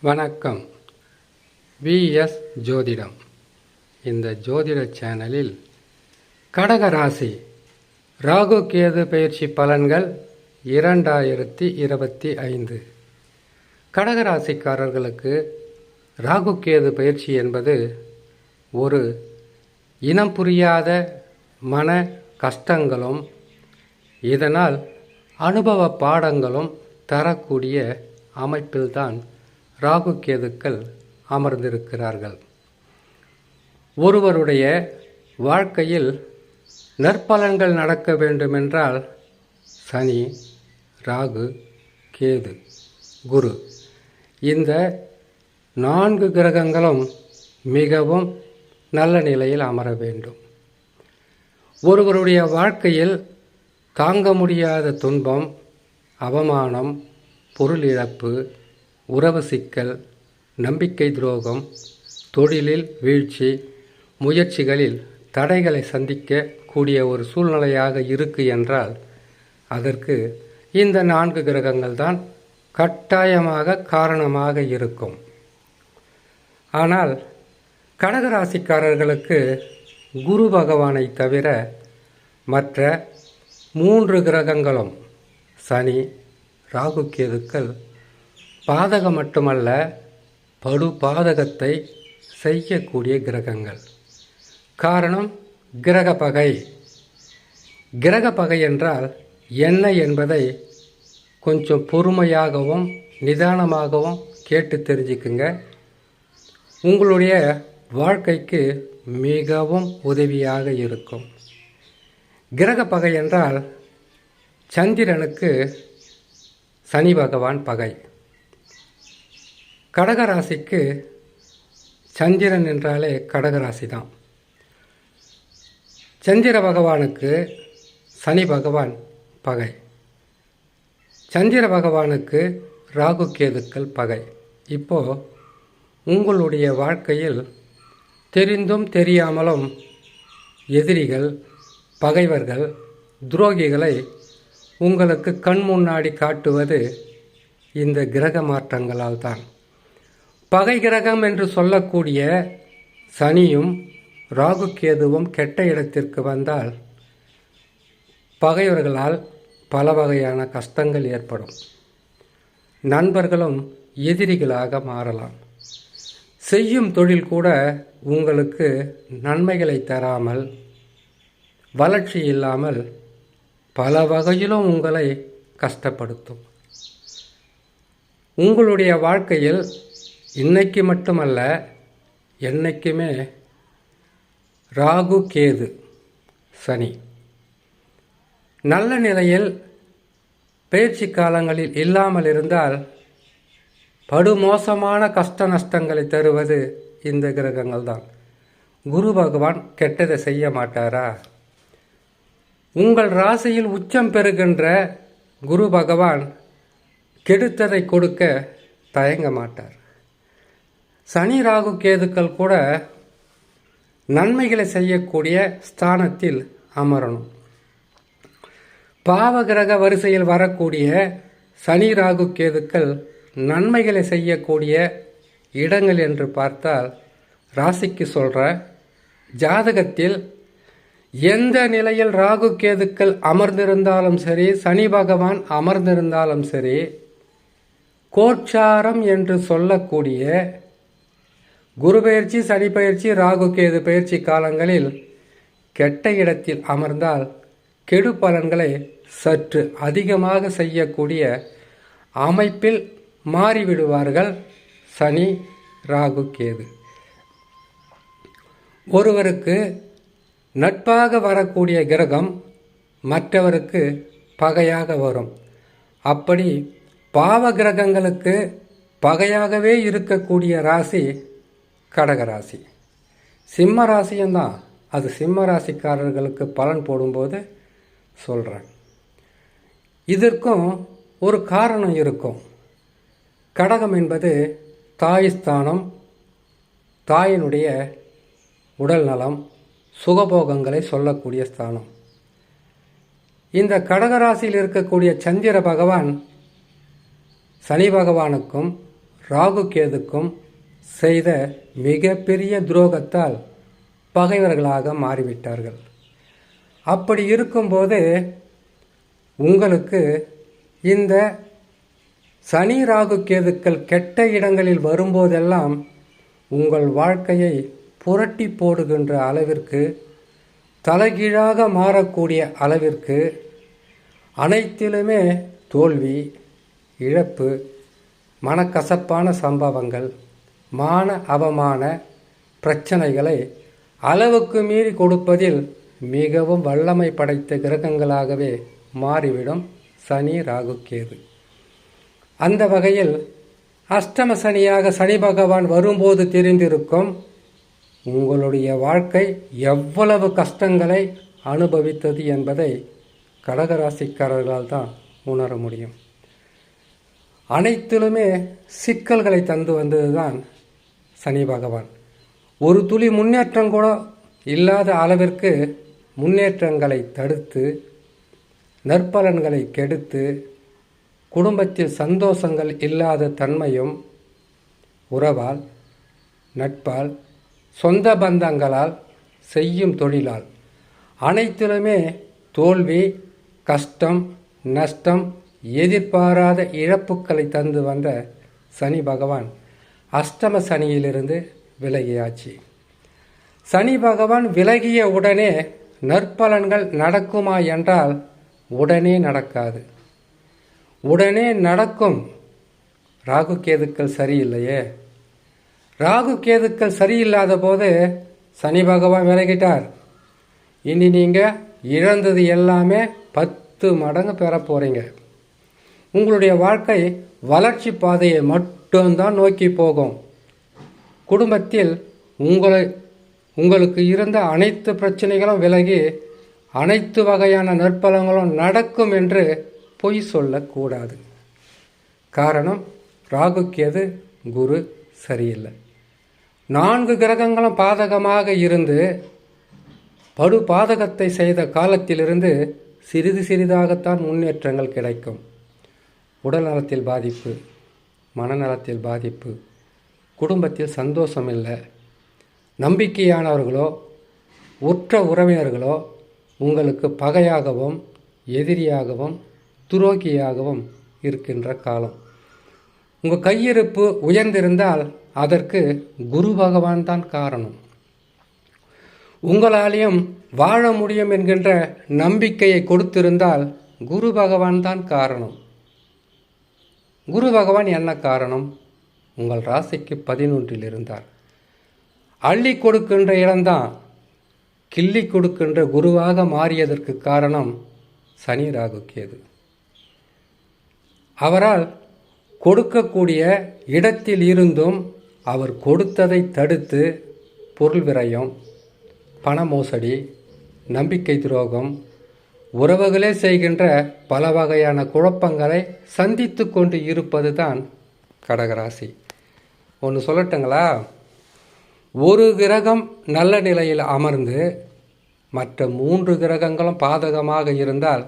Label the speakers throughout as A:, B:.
A: வணக்கம். விஎஸ் ஜோதிடம். இந்த ஜோதிட சேனலில் கடகராசி ராகு கேது பயிற்சி பலன்கள் 2025. கடகராசிக்காரர்களுக்கு ராகு கேது பயிற்சி என்பது ஒரு இனம் புரியாத மன கஷ்டங்களும் இதனால் அனுபவ பாடங்களும் தரக்கூடிய அமைப்பில்தான் ராகு கேதுக்கள் அமர்ந்திருக்கிறார்கள். ஒருவருடைய வாழ்க்கையில் நற்பலன்கள் நடக்க வேண்டுமென்றால் சனி, ராகு, கேது, குரு இந்த 4 கிரகங்களும் மிகவும் நல்ல நிலையில் அமர வேண்டும். ஒருவருடைய வாழ்க்கையில் தாங்க முடியாத துன்பம், அவமானம், பொருள் இழப்பு, உறவு சிக்கல், நம்பிக்கை துரோகம், தொழிலில் வீழ்ச்சி, முயற்சிகளில் தடைகளை சந்திக்க கூடிய ஒரு சூழ்நிலையாக இருக்கு என்றால் அதற்கு இந்த 4 கிரகங்கள் தான் கட்டாயமாக காரணமாக இருக்கும். ஆனால் கடகராசிக்காரர்களுக்கு குரு பகவானை தவிர மற்ற 3 கிரகங்களும் சனி, ராகு கேதுக்கள் பாதகம் மட்டுமல்ல படு பாதகத்தை செய்யக்கூடிய கிரகங்கள். காரணம் கிரக பகை. கிரக பகை என்றால் என்ன என்பதை கொஞ்சம் பொறுமையாகவும் நிதானமாகவும் கேட்டு தெரிஞ்சுக்குங்க. உங்களுடைய வாழ்க்கைக்கு மிகவும் உதவியாக இருக்கும். கிரக பகை என்றால் சந்திரனுக்கு சனி பகவான் பகை. கடகராசிக்கு சந்திரன் என்றாலே கடகராசி தான். சந்திர பகவானுக்கு சனி பகவான் பகை. சந்திர பகவானுக்கு ராகு கேதுக்கள் பகை. இப்போது உங்களுடைய வாழ்க்கையில் தெரிந்தும் தெரியாமலும் எதிரிகள், பகைவர்கள், துரோகிகளை உங்களுக்கு கண் முன்னாடி காட்டுவது இந்த கிரக மாற்றங்களால் தான். பகை கிரகம் என்று சொல்லக்கூடிய சனியும் ராகு கேதுவும் கெட்ட இடத்திற்கு வந்தால் பகைவர்களால் பல வகையான கஷ்டங்கள் ஏற்படும். நண்பர்களும் எதிரிகளாக மாறலாம். செய்யும் தொழில் கூட உங்களுக்கு நன்மைகளை தராமல், வளர்ச்சி இல்லாமல் பல வகையிலும் உங்களை கஷ்டப்படுத்தும். உங்களுடைய வாழ்க்கையில் இன்னைக்கு மட்டுமல்ல என்னைக்குமே ராகு கேது சனி நல்ல நிலையில் பயிற்சி காலங்களில் இல்லாமல் இருந்தால் படுமோசமான கஷ்ட நஷ்டங்களை தருவது இந்த கிரகங்கள் தான். குரு பகவான் கெட்டதை செய்ய மாட்டாரா? உங்கள் ராசியில் உச்சம் பெறுகின்ற குரு பகவான் கெடுத்ததை கொடுக்க தயங்க மாட்டார். சனி, ராகு, கேதுக்கள் கூட நன்மைகளை செய்யக்கூடிய ஸ்தானத்தில் அமரணும். பாவகிரக வரிசையில் வரக்கூடிய சனி, ராகு, கேதுக்கள் நன்மைகளை செய்யக்கூடிய இடங்கள் என்று பார்த்தால் ராசிக்கு சொல்கிற ஜாதகத்தில் எந்த நிலையில் ராகு கேதுக்கள் அமர்ந்திருந்தாலும் சரி, சனி பகவான் அமர்ந்திருந்தாலும் சரி, கோச்சாரம் என்று சொல்லக்கூடிய குரு பயிற்சி, சனி பயிற்சி, ராகு கேது பயிற்சி காலங்களில் கெட்ட இடத்தில் அமர்ந்தால் கெடு பலன்களை சற்று அதிகமாக செய்யக்கூடிய அமைப்பில் மாறிவிடுவார்கள் சனி, ராகு, கேது. ஒருவருக்கு நட்பாக வரக்கூடிய கிரகம் மற்றவருக்கு பகையாக வரும். அப்படி பாவ கிரகங்களுக்கு பகையாகவே இருக்கக்கூடிய ராசி கடகராசி. சிம்ம ராசியும்தான். அது சிம்ம ராசிக்காரர்களுக்கு பலன் போடும்போது சொல்கிறேன். இதற்கும் ஒரு காரணம் இருக்கும். கடகம் என்பது தாய் ஸ்தானம், தாயினுடைய உடல் நலம், சுகபோகங்களை சொல்லக்கூடிய ஸ்தானம். இந்த கடகராசியில் இருக்கக்கூடிய சந்திர பகவான் சனி பகவானுக்கும் ராகு கேதுக்கும் செய்த மிகப்பெரிய துரோகத்தால் பகைவர்களாக மாறிவிட்டார்கள். அப்படி இருக்கும்போது உங்களுக்கு இந்த சனி ராகு கேதுக்கள் கெட்ட இடங்களில் வரும்போதெல்லாம் உங்கள் வாழ்க்கையை புரட்டி போடுகின்ற அளவிற்கு, தலைகீழாக மாறக்கூடிய அளவிற்கு, அனைத்திலுமே தோல்வி, இழப்பு, மனக்கசப்பான சம்பவங்கள், மான அவமான பிரச்சனைகளை அளவுக்கு மீறி கொடுப்பதில் மிகவும் வல்லமை படைத்த கிரகங்களாகவே மாறிவிடும் சனி ராகு கேது. அந்த வகையில் அஷ்டம சனியாக சனி பகவான் வரும்போது தெரிந்திருக்கும் உங்களுடைய வாழ்க்கை எவ்வளவு கஷ்டங்களை அனுபவித்தது என்பதை கடகராசிக்காரர்களால் தான் உணர முடியும். அனைத்திலுமே சிக்கல்களை தந்து வந்ததுதான் சனி பகவான். ஒரு துளி முன்னேற்றம் கூட இல்லாத அளவிற்கு முன்னேற்றங்களை தடுத்து, நற்பலன்களை கெடுத்து, குடும்பத்தில் சந்தோஷங்கள் இல்லாத தன்மையும் உறவால், நட்பால், சொந்த பந்தங்களால், செய்யும் தொழிலால் அனைத்திலுமே தோல்வி, கஷ்டம், நஷ்டம், எதிர்பாராத இழப்புக்களை தந்து வந்த சனி பகவான் அஷ்டம சனியிலிருந்து விலகியாச்சு. சனி பகவான் விலகிய உடனே நற்பலன்கள் நடக்குமா என்றால் உடனே நடக்காது. உடனே நடக்கும். ராகு கேதுக்கள் சரியில்லையே. ராகு கேதுக்கள் சரியில்லாத போது சனி பகவான் விலகிட்டார். இனி நீங்கள் இழந்தது எல்லாமே 10 மடங்கு பெற போகிறீங்க. உங்களுடைய வாழ்க்கை வளர்ச்சி பாதையை மட்டும்தான் நோக்கி போகும். குடும்பத்தில் உங்களுக்கு இருந்த அனைத்து பிரச்சனைகளும் விலகி அனைத்து வகையான நற்பலங்களும் நடக்கும் என்று பொய் சொல்லக்கூடாது. காரணம், ராகு கேது குரு சரியில்லை. 4 கிரகங்களும் பாதகமாக இருந்து படு பாதகத்தை செய்த காலத்திலிருந்து சிறிது சிறிதாகத்தான் முன்னேற்றங்கள் கிடைக்கும். உடல் நலத்தில் பாதிப்பு, மனநலத்தில் பாதிப்பு, குடும்பத்தில் சந்தோஷம் இல்லை, நம்பிக்கையானவர்களோ உற்ற உறவினர்களோ உங்களுக்கு பகையாகவும் எதிரியாகவும் துரோகியாகவும் இருக்கின்ற காலம். உங்கள் கையிருப்பு உயர்ந்திருந்தால் அதற்கு குரு பகவான் தான் காரணம். உங்களாலேயும் வாழ முடியும் என்கின்ற நம்பிக்கையை கொடுத்திருந்தால் குரு பகவான் தான் காரணம். குரு பகவான் என்ன காரணம்? உங்கள் ராசிக்கு 11 இருந்தார். அள்ளி கொடுக்கின்ற இடம்தான் கிள்ளி கொடுக்கின்ற குருவாக மாறியதற்கு காரணம் சனி ராகு கேது. அவரால் கொடுக்கக்கூடிய இடத்தில் இருந்தும் அவர் கொடுத்ததை தடுத்து பொருள் விரயம், பண மோசடி, நம்பிக்கை துரோகம், உறவுகளே செய்கின்ற பல வகையான குழப்பங்களை சந்தித்து கொண்டு இருப்பது தான் கடகராசி. ஒன்று சொல்லட்டுங்களா? ஒரு கிரகம் நல்ல நிலையில் அமர்ந்து மற்ற 3 கிரகங்களும் பாதகமாக இருந்தால்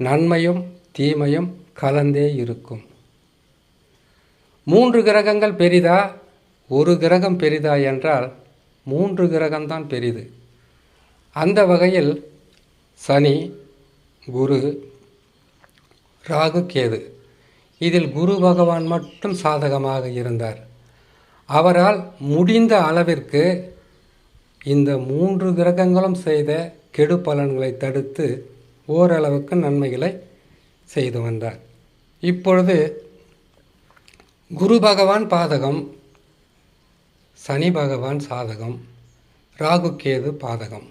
A: நன்மையும் தீமையும் கலந்தே இருக்கும். 3 கிரகங்கள் பெரிதா, ஒரு கிரகம் பெரிதா என்றால் 3 கிரகம்தான் பெரிது. அந்த வகையில் சனி, குரு, ராகு கேது, இதில் குரு பகவான் மட்டும் சாதகமாக இருந்தார். அவரால் முடிந்த அளவிற்கு இந்த 3 கிரகங்களும் செய்த கெடு பலன்களை தடுத்து ஓரளவுக்கு நன்மைகளை செய்து வந்தார். இப்பொழுது குரு பகவான் பாதகம், சனி பகவான் சாதகம், ராகு கேது பாதகம்.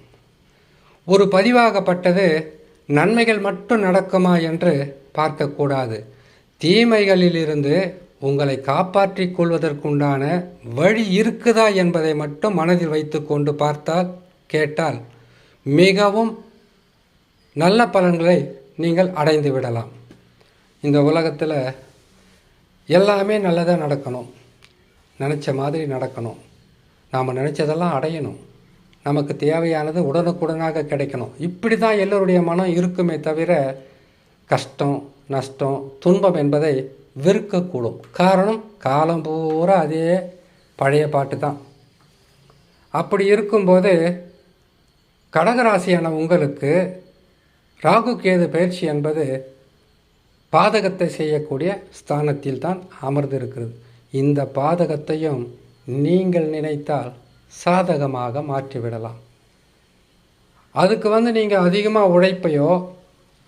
A: ஒரு பதிவாகப்பட்டது நன்மைகள் மட்டும் நடக்குமா என்று பார்க்கக்கூடாது. தீமைகளிலிருந்து உங்களை காப்பாற்றிக் கொள்வதற்குண்டான வழி இருக்குதா என்பதை மட்டும் மனதில் வைத்து கொண்டு பார்த்தால், கேட்டால் மிகவும் நல்ல பலன்களை நீங்கள் அடைந்து விடலாம். இந்த உலகத்தில் எல்லாமே நல்லதாக நடக்கணும், நினச்ச மாதிரி நடக்கணும், நாம் நினச்சதெல்லாம் அடையணும், நமக்கு தேவையானது உடனுக்குடனாக கிடைக்கணும். இப்படி தான் எல்லோருடைய மனம் இருக்குமே தவிர கஷ்டம், நஷ்டம், துன்பம் என்பதை வெறுக்கக்கூடும். காரணம், காலம் பூரா அதே பழைய பாட்டு தான். அப்படி இருக்கும்போது கடகராசியான உங்களுக்கு ராகு கேது பயிற்சி என்பது பாதகத்தை செய்யக்கூடிய ஸ்தானத்தில் தான் அமர்ந்திருக்கிறது. இந்த பாதகத்தையும் நீங்கள் நினைத்தால் சாதகமாக மாற்றிவிடலாம். அதுக்கு நீங்கள் அதிகமாக உழைப்பையோ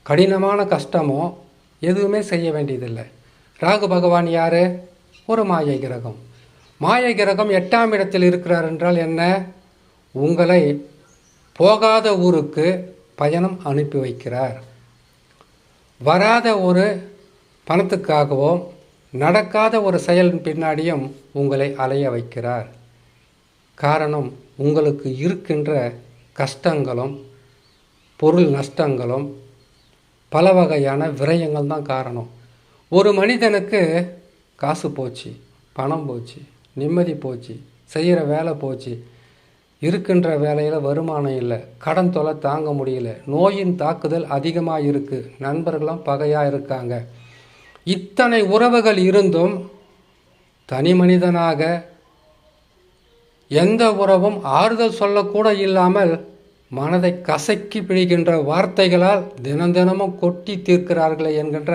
A: கடினமான கஷ்டமோ எதுவுமே செய்ய வேண்டியதில்லை. ராகு பகவான் யார்? ஒரு மாயை கிரகம். மாயை கிரகம் 8ஆம் இடத்தில் இருக்கிறார் என்றால் என்ன? உங்களை போகாத ஊருக்கு பயணம் அனுப்பி வைக்கிறார். வராத ஒரு பணத்துக்காகவோ நடக்காத ஒரு செயலின் பின்னாடியும் உங்களை அலைய வைக்கிறார். காரணம், உங்களுக்கு இருக்கின்ற கஷ்டங்களும் பொருள் நஷ்டங்களும் பல வகையான விரயங்கள் தான் காரணம். ஒரு மனிதனுக்கு காசு போச்சு, பணம் போச்சு, நிம்மதி போச்சு, செய்கிற வேலை போச்சு, இருக்கின்ற வேலையில் வருமானம் இல்லை, கடன் தொலை தாங்க முடியல, நோயின் தாக்குதல் அதிகமாக இருக்குது, நண்பர்களும் பகையாக இருக்காங்க. இத்தனை உறவுகள் இருந்தும் தனி மனிதனாக எந்த உறவும் ஆறுதல் சொல்லக்கூட இல்லாமல் மனதை கசக்கி பிடிக்கின்ற வார்த்தைகளால் தினமும் கொட்டி தீர்க்கிறார்களே என்கின்ற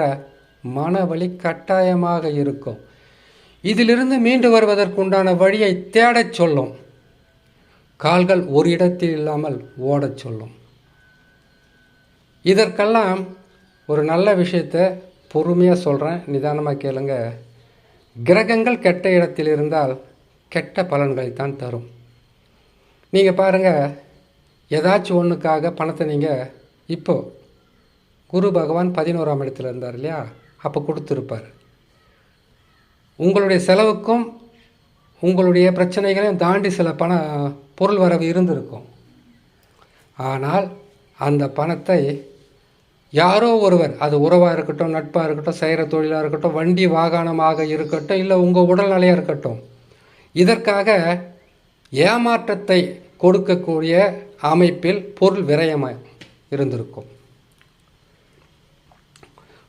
A: மனவலி கட்டாயமாக இருக்கும். இதிலிருந்து மீண்டு வருவதற்குண்டான வழியை தேடச் சொல்லும். கால்கள் ஒரு இடத்தில் இல்லாமல் ஓடச் சொல்லும். இதற்கெல்லாம் ஒரு நல்ல விஷயத்தை பொறுமையாக சொல்கிறேன், நிதானமாக கேளுங்க. கிரகங்கள் கெட்ட இடத்தில் இருந்தால் கெட்ட பலன்களைத்தான் தரும். நீங்கள் பாருங்கள், ஏதாச்சும் ஒன்றுக்காக பணத்தை நீங்கள் இப்போது குரு பகவான் 11ஆம் இடத்துல இருந்தார் இல்லையா, அப்போ கொடுத்துருப்பார். உங்களுடைய செலவுக்கும் உங்களுடைய பிரச்சனைகளையும் தாண்டி சில பொருள் வரவு இருந்திருக்கும். ஆனால் அந்த பணத்தை யாரோ ஒருவர், அது உறவாக இருக்கட்டும், நட்பாக இருக்கட்டும், செய்கிற தொழிலாக இருக்கட்டும், வண்டி வாகனமாக இருக்கட்டும், இல்லை உங்கள் உடல்நிலையாக இருக்கட்டும், இதற்காக ஏமாற்றத்தை கொடுக்கக்கூடிய அமைப்பில் பொருள் விரயமாக இருந்திருக்கும்.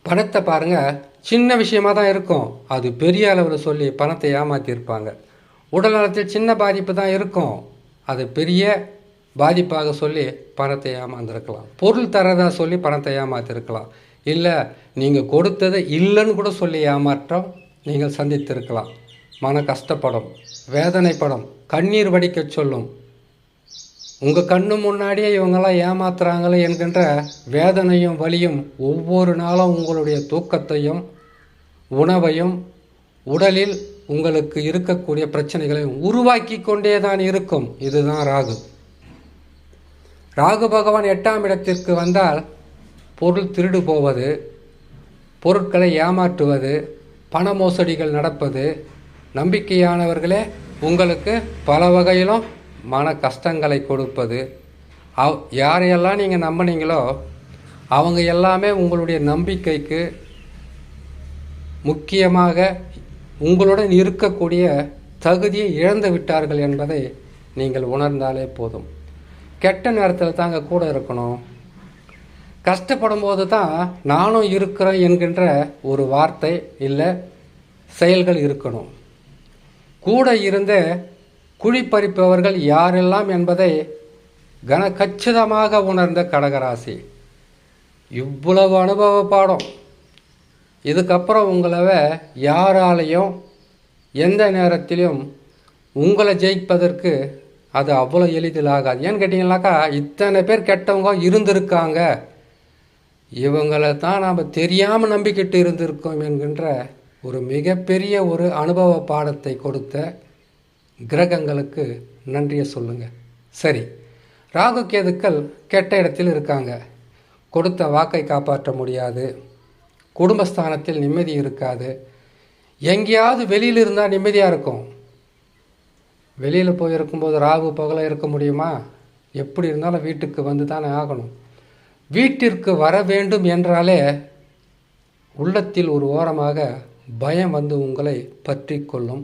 A: பணத்தை பாருங்கள், சின்ன விஷயமாக தான் இருக்கும், அது பெரிய அளவில் சொல்லி பணத்தை ஏமாற்றியிருப்பாங்க. உடல் நலத்தில் சின்ன பாதிப்பு தான் இருக்கும், அது பெரிய பாதிப்பாக சொல்லி பணத்தை ஏமாந்துருக்கலாம். பொருள் தரதா சொல்லி பணத்தை ஏமாற்றிருக்கலாம். இல்லை, நீங்கள் கொடுத்ததை இல்லைன்னு கூட சொல்லி ஏமாற்றம் நீங்கள் சந்தித்திருக்கலாம். மன கஷ்டப்படும், வேதனைப்படும், கண்ணீர் வடிக்க சொல்லும். உங்கள் கண்ணு முன்னாடியே இவங்கெல்லாம் ஏமாத்துறாங்களே என்கின்ற வேதனையும் வலியும் ஒவ்வொரு நாளும் உங்களுடைய தூக்கத்தையும் உணவையும் உடலில் உங்களுக்கு இருக்கக்கூடிய பிரச்சனைகளையும் உருவாக்கி கொண்டே தான் இருக்கும். இதுதான் ராகு. ராகு பகவான் 8ஆம் இடத்திற்கு வந்தால் பொருள் திருடு போவது, பொருட்களை ஏமாற்றுவது, பண மோசடிகள் நடப்பது, நம்பிக்கையானவர்களே உங்களுக்கு பல வகையிலும் மன கஷ்டங்களை கொடுப்பது, யாரையெல்லாம் நீங்கள் நம்பினீங்களோ அவங்க எல்லாமே உங்களுடைய நம்பிக்கைக்கு முக்கியமாக உங்களுடன் இருக்கக்கூடிய தகுதியை இழந்து விட்டார்கள் என்பதை நீங்கள் உணர்ந்தாலே போதும். கெட்ட நேரத்தில் தாங்க கூட இருக்கணும், கஷ்டப்படும் போது தான் நானும் இருக்கிறேன் என்கின்ற ஒரு வார்த்தை இல்லை செயல்கள் இருக்கணும். கூட இருந்த குழிப்பறிப்பவர்கள் யாரெல்லாம் என்பதை கச்சிதமாக உணர்ந்த கடகராசி. இவ்வளவு அனுபவ பாடம். இதுக்கப்புறம் உங்களை யாராலையும் எந்த நேரத்திலும் உங்களை ஜெயிப்பதற்கு அது அவ்வளோ எளிதில் ஆகாது. ஏன்னு கேட்டிங்கனாக்கா, இத்தனை பேர் கெட்டவங்க இருந்திருக்காங்க, இவங்களை தான் நாம் தெரியாமல் நம்பிக்கிட்டு இருந்திருக்கோம் என்கின்ற ஒரு மிகப்பெரிய ஒரு அனுபவ பாடத்தை கொடுத்த கிரகங்களுக்கு நன்றியை சொல்லுங்கள். சரி, ராகு கேதுக்கள் கெட்ட இடத்தில் இருக்காங்க, கொடுத்த வாக்கை காப்பாற்ற முடியாது, குடும்பஸ்தானத்தில் நிம்மதி இருக்காது. எங்கேயாவது வெளியில் இருந்தால் நிம்மதியாக இருக்கும். வெளியில் போயிருக்கும்போது ராகு பகலாக இருக்க முடியுமா? எப்படி இருந்தாலும் வீட்டுக்கு வந்து தானே ஆகணும். வீட்டிற்கு வர வேண்டும் என்றாலே உள்ளத்தில் ஒரு ஓரமாக பயம் வந்து உங்களை பற்றி கொள்ளும்.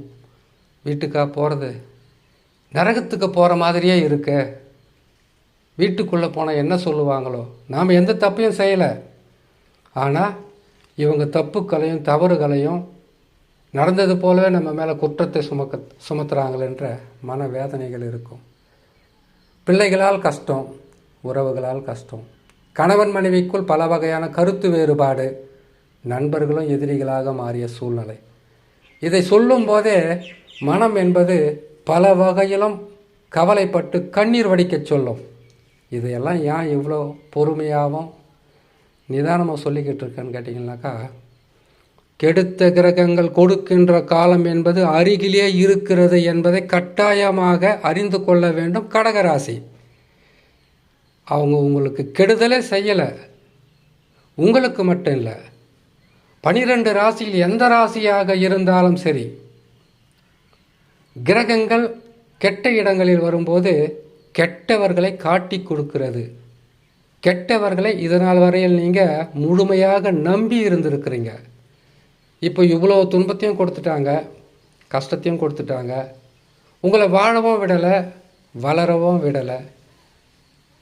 A: வீட்டுக்காக போகிறது நரகத்துக்கு போகிற மாதிரியே இருக்க, வீட்டுக்குள்ளே போனால் என்ன சொல்லுவாங்களோ, நாம் எந்த தப்பையும் செய்யலை, ஆனால் இவங்க தப்புக்களையும் தவறுகளையும் நடந்தது போலவே நம்ம மேலே குற்றத்தை சுமத்துறாங்களென்ற மனவேதனைகள் இருக்கும். பிள்ளைகளால் கஷ்டம், உறவுகளால் கஷ்டம், கணவன் மனைவிக்குள் பல வகையான கருத்து வேறுபாடு, நண்பர்களும் எதிரிகளாக மாறிய சூழ்நிலை. இதை சொல்லும் போதே மனம் என்பது பல வகையிலும் கவலைப்பட்டு கண்ணீர் வடிக்கச் சொல்லும். இதையெல்லாம் ஏன் இவ்வளோ பொறுமையாகவும் நிதானமாக சொல்லிக்கிட்டு இருக்கேன்னு கேட்டிங்கனாக்கா, கெடுத்த கிரகங்கள் கொடுக்கின்ற காலம் என்பது அருகிலே இருக்கிறது என்பதை கட்டாயமாக அறிந்து கொள்ள வேண்டும். கடகராசி அவங்க உங்களுக்கு கெடுதலே செய்யலை, உங்களுக்கு மட்டும் இல்லை, 12 ராசியில் எந்த ராசியாக இருந்தாலும் சரி, கிரகங்கள் கெட்ட இடங்களில் வரும்போது கெட்டவர்களை காட்டி கொடுக்கிறது. கெட்டவர்களை இதனால் வரையில் நீங்கள் முழுமையாக நம்பி இருந்திருக்கிறீங்க. இப்போ இவ்வளோ துன்பத்தையும் கொடுத்துட்டாங்க, கஷ்டத்தையும் கொடுத்துட்டாங்க, உங்களை வாழவும் விடலை, வளரவும் விடலை.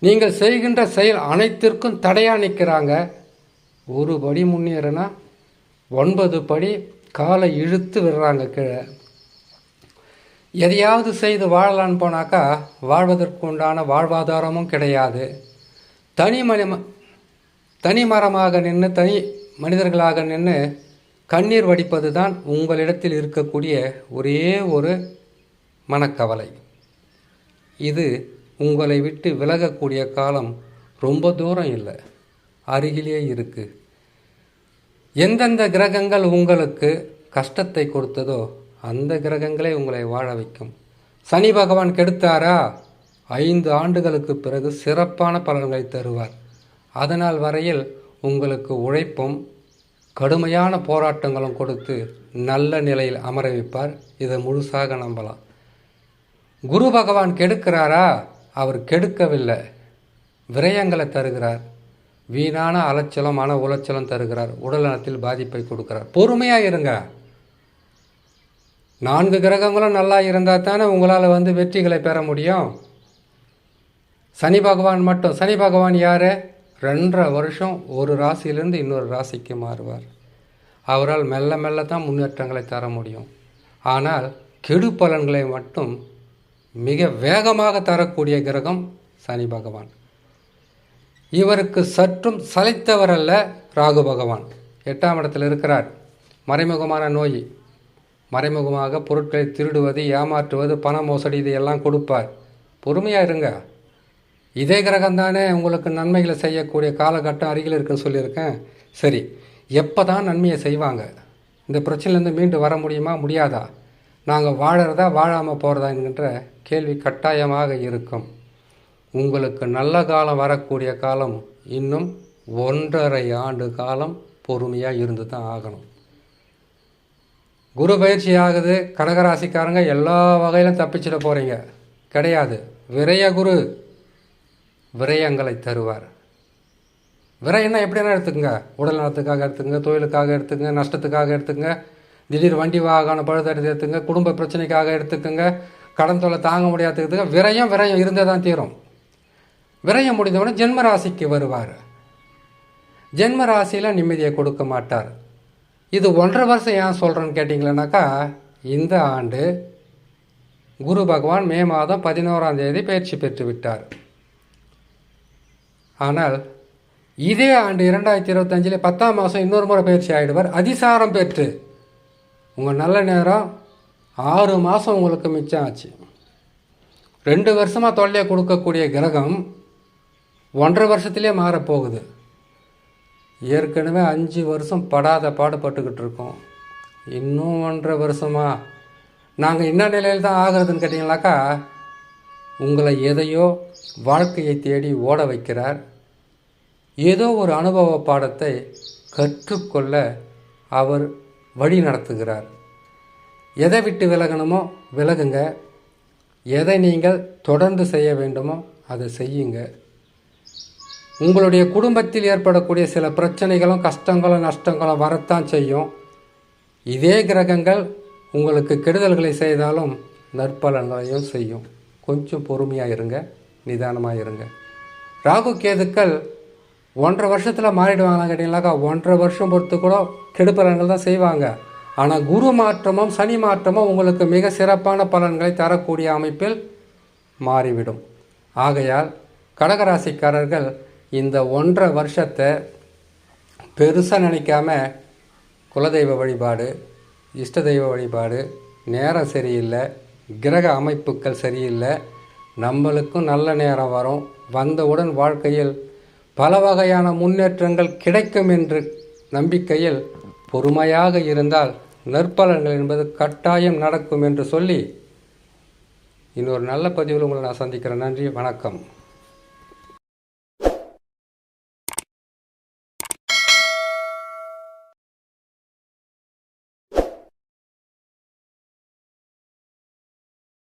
A: நீங்கள் செய்கின்ற செயல் அனைத்திற்கும் தடையாக நிற்கிறாங்க. ஒரு படி முன்னேறினா 9 படி காலை இழுத்து விடுறாங்க கீழே. எதையாவது செய்து வாழலான்னு போனாக்கா வாழ்வதற்கு உண்டான வாழ்வாதாரமும் கிடையாது. தனி மரமாக நின்று, தனி மனிதர்களாக நின்று கண்ணீர் வடிப்பது தான் உங்களிடத்தில் இருக்கக்கூடிய ஒரே ஒரு மனக்கவலை. இது உங்களை விட்டு விலகக்கூடிய காலம் ரொம்ப தூரம் இல்லை, அருகிலே இருக்குது. எந்தெந்த கிரகங்கள் உங்களுக்கு கஷ்டத்தை கொடுத்ததோ அந்த கிரகங்களே உங்களை வாழ வைக்கும். சனி பகவான் கெடுத்தாரா, 5 ஆண்டுகளுக்கு பிறகு சிறப்பான பலன்களை தருவார். அதனால் வரையில் உங்களுக்கு உழைப்பும் கடுமையான போராட்டங்களும் கொடுத்து நல்ல நிலையில் அமர வைப்பார். இதை முழுசாக நம்பலாம். குரு பகவான் கெடுக்கிறாரா, அவர் கெடுக்கவில்லை, விரயங்களை தருகிறார். வீணான அலைச்சலம், மன உளைச்சலம் தருகிறார். உடல் நலத்தில் பாதிப்பை கொடுக்கிறார். பொறுமையாக இருங்க. 4 கிரகங்களும் நல்லா இருந்தால் தானே உங்களால் வெற்றிகளை பெற முடியும். சனி பகவான் மட்டும், சனி பகவான் யார்? 2.5 வருஷம் ஒரு ராசியிலிருந்து இன்னொரு ராசிக்கு மாறுவார். அவரால் மெல்ல மெல்ல தான் முன்னேற்றங்களை தர முடியும். ஆனால் கெடு பலன்களை மட்டும் மிக வேகமாக தரக்கூடிய கிரகம் சனி பகவான். இவருக்கு சற்றும் சளைத்தவர் அல்ல ராகு பகவான். 8ஆம் இடத்தில் இருக்கிறார். மறைமுகமான நோய், மறைமுகமாக பொருட்களை திருடுவது, ஏமாற்றுவது, பண மோசடி, இதையெல்லாம் கொடுப்பார். பொறுமையாக இருங்க. இதே கிரகம் தானே உங்களுக்கு நன்மைகளை செய்யக்கூடிய காலகட்டம் அருகில் இருக்குன்னு சொல்லியிருக்கேன். சரி, எப்போ தான் நன்மையை செய்வாங்க? இந்த பிரச்சனையிலேருந்து மீண்டு வர முடியுமா, முடியாதா? நாங்கள் வாழறதா வாழாமல் போகிறதா என்கின்ற கேள்வி கட்டாயமாக இருக்கும். உங்களுக்கு நல்ல காலம் வரக்கூடிய காலம் இன்னும் 1.5 ஆண்டு காலம் பொறுமையாக இருந்து தான் ஆகணும். குரு பயிற்சி ஆகுது. கடகராசிக்காரங்க எல்லா வகையிலும் தப்பிச்சிட போகிறீங்க கிடையாது. விரய குரு விரயங்களை தருவார். விரயம்னா எப்படின்னா எடுத்துக்கங்க, உடல் நலத்துக்காக எடுத்துங்க, தொழிலுக்காக எடுத்துங்க, நஷ்டத்துக்காக எடுத்துங்க, திடீர் வண்டி வாகனம் பழுதடைந்து எடுத்துங்க, குடும்ப பிரச்சனைக்காக எடுத்துக்கங்க, கடன் தொல்லை தாங்க முடியாதுக்கு விரயம் இருந்தே தான் தீரும். விரயம் முடிந்தவுடனே ஜென்ம ராசிக்கு வருவார். ஜென்ம ராசியில் நிம்மதியை கொடுக்க மாட்டார். இது 1.5 வருஷம் ஏன் சொல்கிறேன்னு கேட்டிங்களேனாக்கா, இந்த ஆண்டு குரு பகவான் மே மாதம் 11ஆம் தேதி பயிற்சி பெற்று விட்டார். ஆனால் இதே ஆண்டு 2025 10ஆம் மாதம் இன்னொரு முறை பயிற்சி ஆகிடுவார். அதிசாரம் பெற்று உங்கள் நல்ல நேரம் 6 மாதம் உங்களுக்கு மிச்சம் ஆச்சு. 2 வருஷமாக தொல்லையை கொடுக்கக்கூடிய கிரகம் 1.5 வருஷத்துலேயே மாறப்போகுது. ஏற்கனவே 5 வருஷம் படாத பாடுபட்டுக்கிட்டு இருக்கோம். இன்னும் 1.5 வருஷமா நாங்கள் என்ன நிலையில் தான் ஆகிறதுன்னு கேட்டிங்கனாக்கா, உங்களை எதையோ வாழ்க்கையை தேடி ஓட வைக்கிறார். ஏதோ ஒரு அனுபவ பாடத்தை கற்றுக்கொள்ள அவர் வழி நடத்துகிறார். எதை விட்டு விலகணுமோ விலகுங்க, எதை நீங்கள் தொடர்ந்து செய்ய வேண்டுமோ அதை செய்யுங்க. உங்களுடைய குடும்பத்தில் ஏற்படக்கூடிய சில பிரச்சனைகளும் கஷ்டங்களும் நஷ்டங்களும் வரத்தான் செய்யும். இதே கிரகங்கள் உங்களுக்கு கெடுதல்களை செய்தாலும் நற்பலன்களையும் செய்யும். கொஞ்சம் பொறுமையாக இருங்க, நிதானமாக இருங்க. ராகு கேதுக்கள் 1.5 வருஷத்தில் மாறிடுவாங்களான்னு கேட்டிங்கனாக்கா 1.5 வருஷம் பொறுத்து கூட கெடுபலன்கள் தான் செய்வாங்க. ஆனால் குரு மாற்றமும் சனி மாற்றமும் உங்களுக்கு மிக சிறப்பான பலன்களை தரக்கூடிய அமைப்பில் மாறிவிடும். ஆகையால் கடகராசிக்காரர்கள் இந்த 1.5 வருஷத்தை பெருசாக நினைக்காம குலதெய்வ வழிபாடு, இஷ்ட தெய்வ வழிபாடு, நேரம் சரியில்லை, கிரக அமைப்புகள் சரியில்லை, நம்மளுக்கும் நல்ல நேரம் வரும், வந்தவுடன் வாழ்க்கையில் பல வகையான முன்னேற்றங்கள் கிடைக்கும் என்று நம்பிக்கையில் பொறுமையாக இருந்தால் நற்பலன்கள் என்பது கட்டாயம் நடக்கும் என்று சொல்லி இன்னொரு நல்ல பதிவில் உங்களை நான் சந்திக்கிறேன். நன்றி, வணக்கம்.